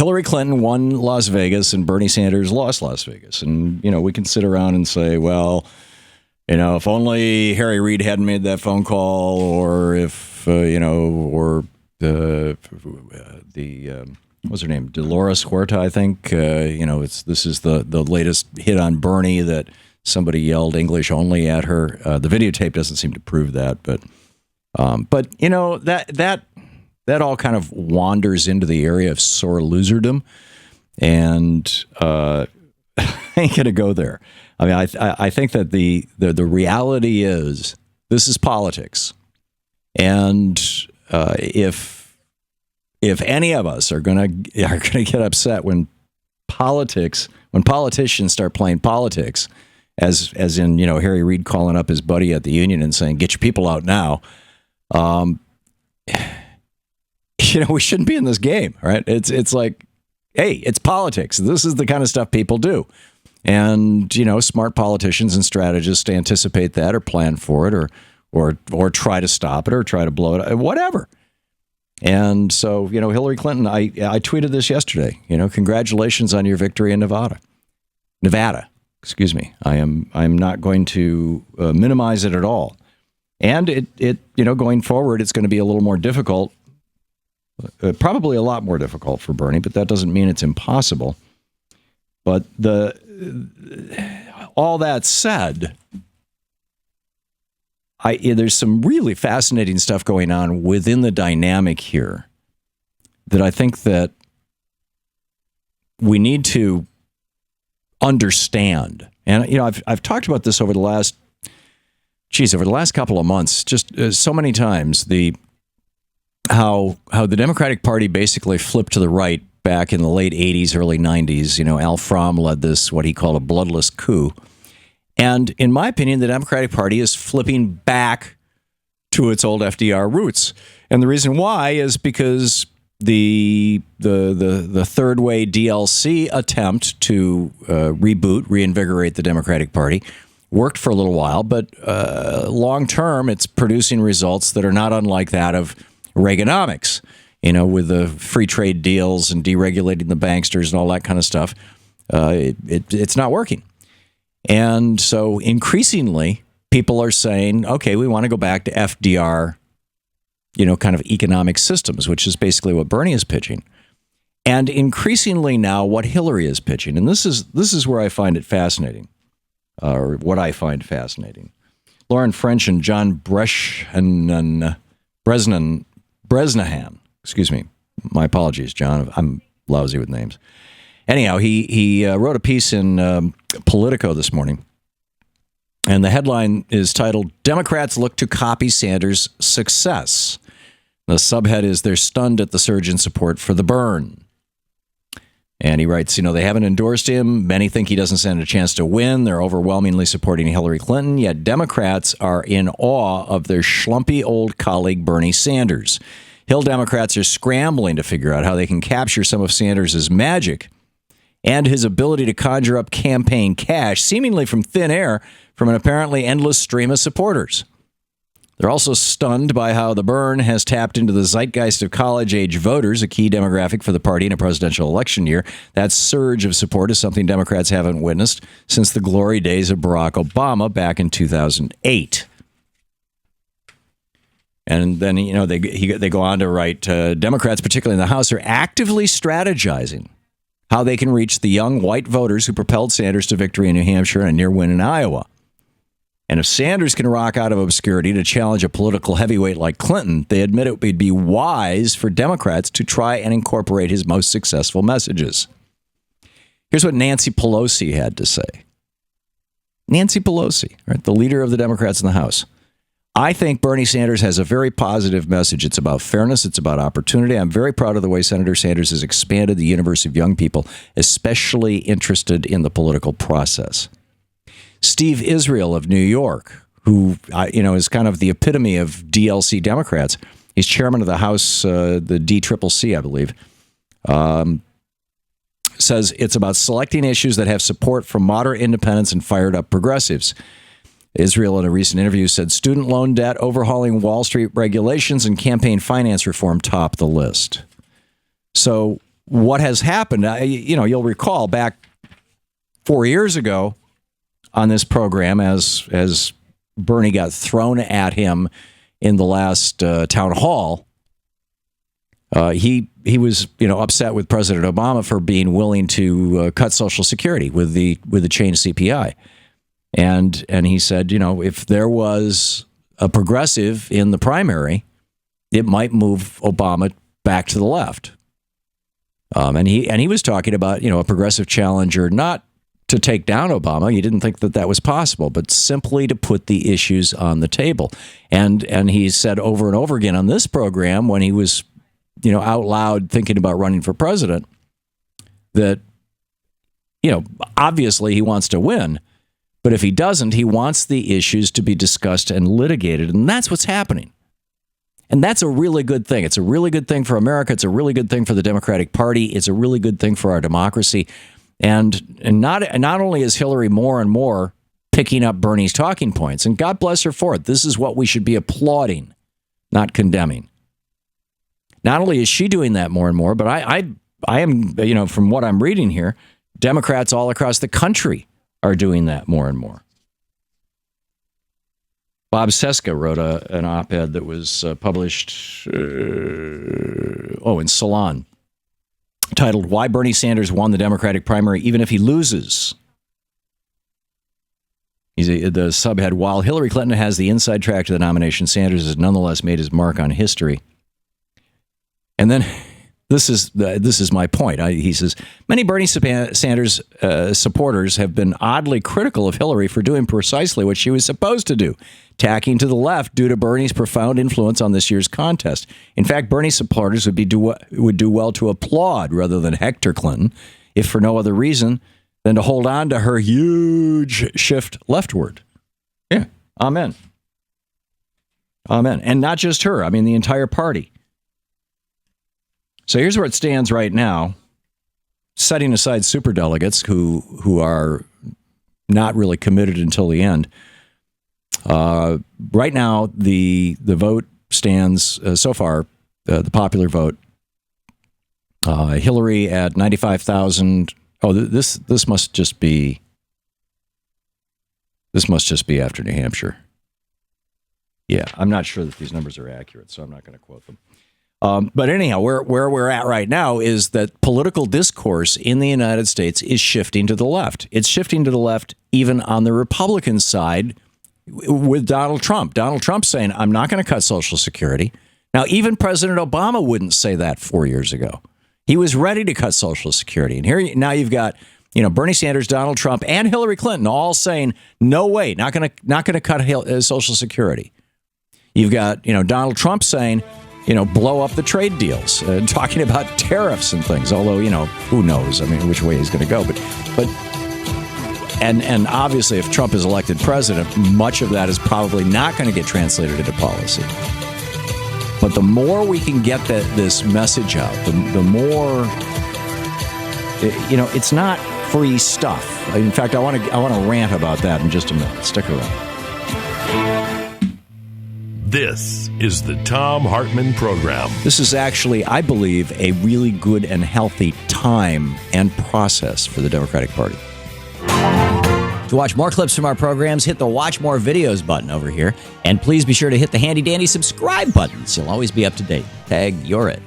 Hillary Clinton won Las Vegas and Bernie Sanders lost Las Vegas. And, we can sit around and say, well, if only Harry Reid hadn't made that phone call, or if, or what's her name? Dolores Huerta, I think. This is the latest hit on Bernie that somebody yelled English only at her. The videotape doesn't seem to prove that, but that all kind of wanders into the area of sore loserdom, and I ain't gonna go there. I mean, I think that the reality is this is politics, and if any of us are gonna get upset when politicians start playing politics, as in Harry Reid calling up his buddy at the union and saying, "Get your people out now," we shouldn't be in this game, right? It's like, hey, it's politics. This is the kind of stuff people do. And, smart politicians and strategists anticipate that or plan for it or try to stop it or try to blow it, whatever. And so, Hillary Clinton, I tweeted this yesterday, congratulations on your victory in Nevada, excuse me. I'm not going to minimize it at all. And it going forward, it's going to be a little more difficult, probably a lot more difficult for Bernie, but that doesn't mean it's impossible. But all that said, there's some really fascinating stuff going on within the dynamic here that I think that we need to understand. And I've talked about this over the last couple of months, just so many times, how the Democratic Party basically flipped to the right back in the late 80s, early 90s. Al Fromm led this, what he called a bloodless coup. And in my opinion, the Democratic Party is flipping back to its old FDR roots. And the reason why is because the third way DLC attempt to reinvigorate the Democratic Party worked for a little while, but long term, it's producing results that are not unlike that of Reaganomics, with the free trade deals and deregulating the banksters and all that kind of stuff. It's not working. And so increasingly, people are saying, okay, we want to go back to FDR, kind of economic systems, which is basically what Bernie is pitching. And increasingly now what Hillary is pitching. And this is where I find it fascinating, or what I find fascinating. Lauren French and John Bresnahan, excuse me, my apologies, John, I'm lousy with names. Anyhow, he wrote a piece in Politico this morning, and the headline is titled, "Democrats Look to Copy Sanders' Success." The subhead is, "They're stunned at the surge in support for the burn." And he writes, they haven't endorsed him. Many think he doesn't stand a chance to win. They're overwhelmingly supporting Hillary Clinton, yet Democrats are in awe of their schlumpy old colleague Bernie Sanders. Hill Democrats are scrambling to figure out how they can capture some of Sanders' magic and his ability to conjure up campaign cash, seemingly from thin air, from an apparently endless stream of supporters. They're also stunned by how the burn has tapped into the zeitgeist of college-age voters, a key demographic for the party in a presidential election year. That surge of support is something Democrats haven't witnessed since the glory days of Barack Obama back in 2008. And then, they go on to write, Democrats, particularly in the House, are actively strategizing how they can reach the young white voters who propelled Sanders to victory in New Hampshire and a near win in Iowa. And if Sanders can rock out of obscurity to challenge a political heavyweight like Clinton, they admit it would be wise for Democrats to try and incorporate his most successful messages. Here's what Nancy Pelosi had to say. Nancy Pelosi, right, the leader of the Democrats in the House. "I think Bernie Sanders has a very positive message. It's about fairness. It's about opportunity. I'm very proud of the way Senator Sanders has expanded the universe of young people, especially interested in the political process." Steve Israel of New York, who is kind of the epitome of DLC Democrats. He's chairman of the House, the DCCC, I believe. Says it's about selecting issues that have support from moderate independents and fired up progressives. Israel, in a recent interview, said student loan debt, overhauling Wall Street regulations, and campaign finance reform top the list. So what has happened, you'll recall back 4 years ago on this program, as Bernie got thrown at him in the last town hall, he was upset with President Obama for being willing to cut Social Security with the changed CPI, and he said, if there was a progressive in the primary, it might move Obama back to the left. And he was talking about a progressive challenger, not to take down Obama. He didn't think that was possible, but simply to put the issues on the table. And he said over and over again on this program, when he was out loud thinking about running for president, that obviously he wants to win, but if he doesn't, he wants the issues to be discussed and litigated, and that's what's happening. And that's a really good thing. It's a really good thing for America. It's a really good thing for the Democratic Party. It's a really good thing for our democracy. And not only is Hillary more and more picking up Bernie's talking points, and God bless her for it. This is what we should be applauding, not condemning. Not only is she doing that more and more, but I am, from what I'm reading here, Democrats all across the country are doing that more and more. Bob Seska wrote an op-ed that was published in Salon, titled "Why Bernie Sanders Won the Democratic Primary Even If He Loses." The subhead, "While Hillary Clinton has the inside track to the nomination, Sanders has nonetheless made his mark on history." And then this is my point. He says, many Bernie Sanders supporters have been oddly critical of Hillary for doing precisely what she was supposed to do, tacking to the left due to Bernie's profound influence on this year's contest. In fact, Bernie supporters would do well to applaud rather than hector Clinton, if for no other reason than to hold on to her huge shift leftward. Yeah, amen. Amen. And not just her, the entire party. So here's where it stands right now, setting aside superdelegates who are not really committed until the end. Right now, the vote stands so far, the popular vote. Hillary at 95,000. Oh, this must just be after New Hampshire. Yeah, I'm not sure that these numbers are accurate, so I'm not going to quote them. But anyhow, where we're at right now is that political discourse in the United States is shifting to the left. It's shifting to the left even on the Republican side with Donald Trump. Donald Trump saying, I'm not going to cut Social Security. Now, even President Obama wouldn't say that 4 years ago. He was ready to cut Social Security. And here now you've got Bernie Sanders, Donald Trump, and Hillary Clinton all saying, no way, not going to cut Social Security. You've got Donald Trump saying, blow up the trade deals, talking about tariffs and things. Although, who knows? Which way he's going to go. But and obviously, if Trump is elected president, much of that is probably not going to get translated into policy. But the more we can get this message out, the more, it's not free stuff. In fact, I want to rant about that in just a minute. Stick around. This is the Thom Hartmann Program. This is actually, I believe, a really good and healthy time and process for the Democratic Party. To watch more clips from our programs, hit the Watch More Videos button over here. And please be sure to hit the handy-dandy subscribe button so you'll always be up to date. Tag, you're it.